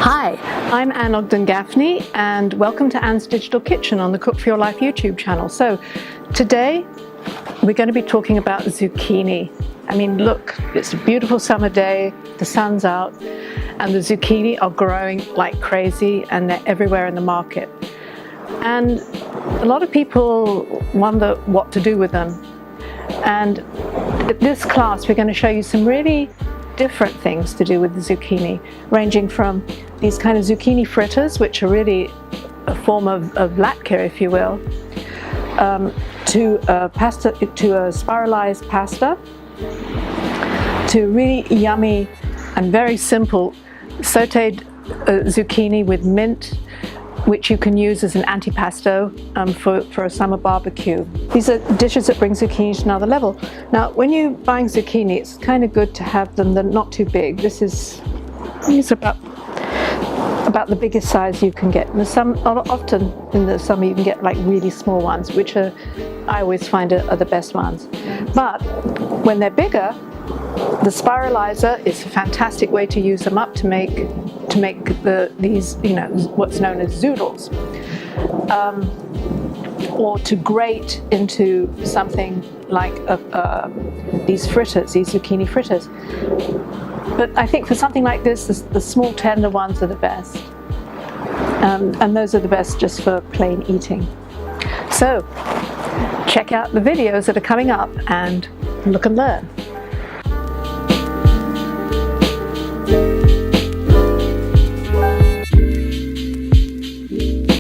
Hi, I'm Anne Ogden-Gaffney and welcome to Anne's Digital Kitchen on the Cook for Your Life YouTube channel. So today we're going to be talking about zucchini. I mean, look, it's a beautiful summer day, the sun's out, and the zucchini are growing like crazy and they're everywhere in the market. And a lot of people wonder what to do with them. And at this class we're going to show you some really different things to do with the zucchini, ranging from these kind of zucchini fritters, which are really a form of latke, if you will, to a spiralized pasta, to really yummy and very simple sauteed zucchini with mint, which you can use as an antipasto for a summer barbecue. These are dishes that bring zucchini to another level. Now, when you're buying zucchini, it's kind of good to have them that are not too big. These are about the biggest size you can get. Often in the summer you can get like really small ones, which I always find are the best ones. But when they're bigger, the spiralizer is a fantastic way to use them up to make these, what's known as zoodles, or to grate into something like these fritters, these zucchini fritters. But I think for something like this, the small tender ones are the best, and those are the best just for plain eating. So check out the videos that are coming up and look and learn.